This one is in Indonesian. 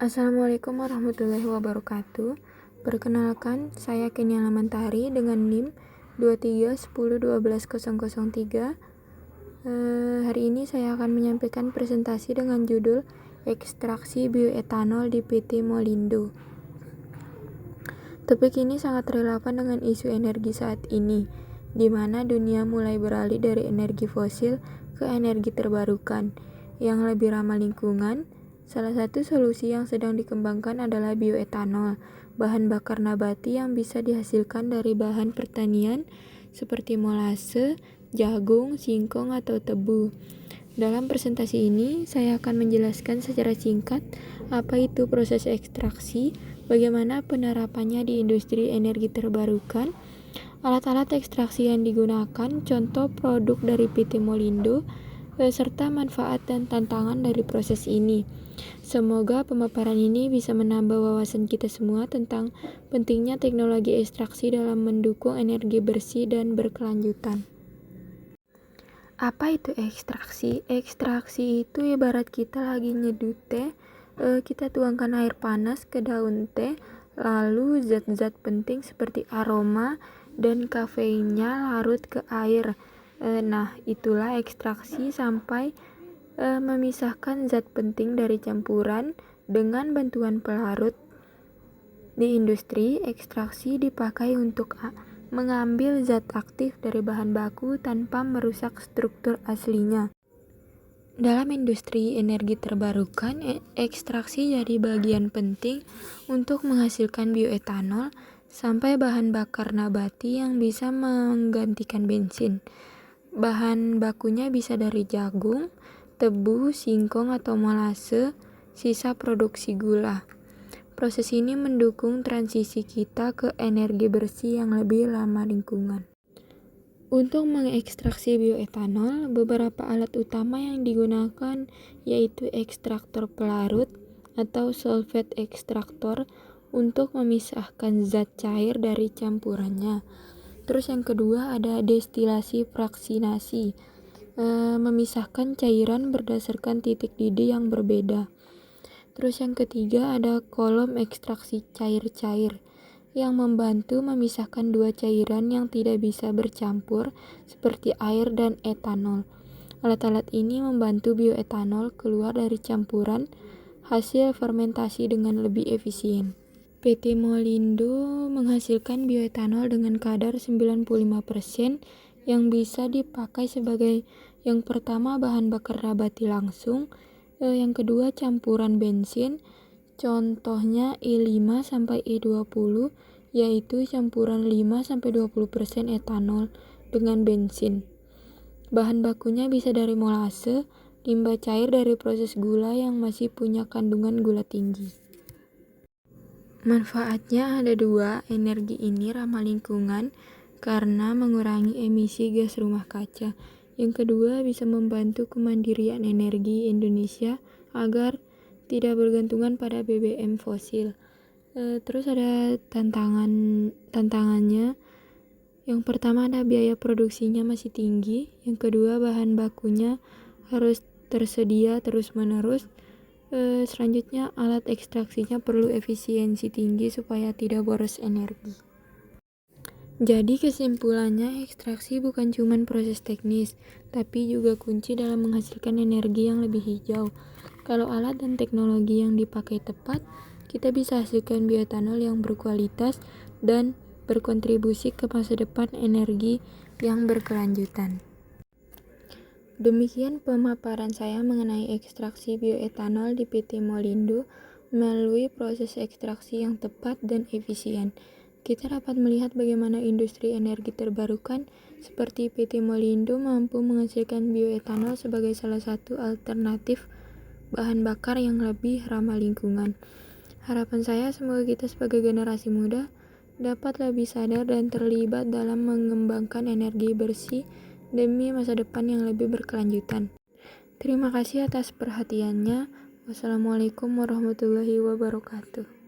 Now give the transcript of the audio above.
Assalamualaikum warahmatullahi wabarakatuh. Perkenalkan, saya Kenia Lamantari dengan NIM 2310120003. Hari ini saya akan menyampaikan presentasi dengan judul Ekstraksi Bioetanol di PT Molindo. Topik ini sangat relevan dengan isu energi saat ini, di mana dunia mulai beralih dari energi fosil ke energi terbarukan yang lebih ramah lingkungan. Salah satu solusi yang sedang dikembangkan adalah bioetanol, bahan bakar nabati yang bisa dihasilkan dari bahan pertanian seperti molase, jagung, singkong, atau tebu. Dalam presentasi ini, saya akan menjelaskan secara singkat apa itu proses ekstraksi, bagaimana penerapannya di industri energi terbarukan, alat-alat ekstraksi yang digunakan, contoh produk dari PT Molindo, serta manfaat dan tantangan dari proses ini. Semoga pemaparan ini bisa menambah wawasan kita semua tentang pentingnya teknologi ekstraksi dalam mendukung energi bersih dan berkelanjutan. Apa itu ekstraksi? Ekstraksi itu ibarat kita lagi nyeduh teh, kita tuangkan air panas ke daun teh, lalu zat-zat penting seperti aroma dan kafeinnya larut ke air. Nah, itulah ekstraksi sampai memisahkan zat penting dari campuran dengan bantuan pelarut. Di industri, ekstraksi dipakai untuk mengambil zat aktif dari bahan baku tanpa merusak struktur aslinya. Dalam industri energi terbarukan, ekstraksi jadi bagian penting untuk menghasilkan bioetanol sampai bahan bakar nabati yang bisa menggantikan bensin. Bahan bakunya bisa dari jagung, tebu, singkong, atau molase, sisa produksi gula. Proses ini mendukung transisi kita ke energi bersih yang lebih ramah lingkungan. Untuk mengekstraksi bioetanol, beberapa alat utama yang digunakan yaitu ekstraktor pelarut atau solvent ekstraktor untuk memisahkan zat cair dari campurannya. Terus yang kedua ada destilasi fraksinasi, memisahkan cairan berdasarkan titik didih yang berbeda. Terus yang ketiga ada kolom ekstraksi cair-cair yang membantu memisahkan dua cairan yang tidak bisa bercampur seperti air dan etanol. Alat-alat ini membantu bioetanol keluar dari campuran hasil fermentasi dengan lebih efisien. PT Molindo menghasilkan bioetanol dengan kadar 95% yang bisa dipakai sebagai yang pertama bahan bakar nabati langsung, yang kedua campuran bensin, contohnya E5 sampai E20, yaitu campuran 5 sampai 20% etanol dengan bensin. Bahan bakunya bisa dari molase, limbah cair dari proses gula yang masih punya kandungan gula tinggi. Manfaatnya ada dua. Energi ini ramah lingkungan karena mengurangi emisi gas rumah kaca. Yang kedua, bisa membantu kemandirian energi Indonesia agar tidak bergantungan pada BBM fosil. Terus ada tantangannya. Yang pertama ada biaya produksinya masih tinggi. Yang kedua, bahan bakunya harus tersedia terus-menerus. Selanjutnya, alat ekstraksinya perlu efisiensi tinggi supaya tidak boros energi. Jadi kesimpulannya, ekstraksi bukan cuma proses teknis, tapi juga kunci dalam menghasilkan energi yang lebih hijau. Kalau alat dan teknologi yang dipakai tepat, kita bisa hasilkan bioetanol yang berkualitas dan berkontribusi ke masa depan energi yang berkelanjutan. Demikian pemaparan saya mengenai ekstraksi bioetanol di PT Molindo melalui proses ekstraksi yang tepat dan efisien. Kita dapat melihat bagaimana industri energi terbarukan seperti PT Molindo mampu menghasilkan bioetanol sebagai salah satu alternatif bahan bakar yang lebih ramah lingkungan. Harapan saya semoga kita sebagai generasi muda dapat lebih sadar dan terlibat dalam mengembangkan energi bersih demi masa depan yang lebih berkelanjutan. Terima kasih atas perhatiannya. Wassalamualaikum warahmatullahi wabarakatuh.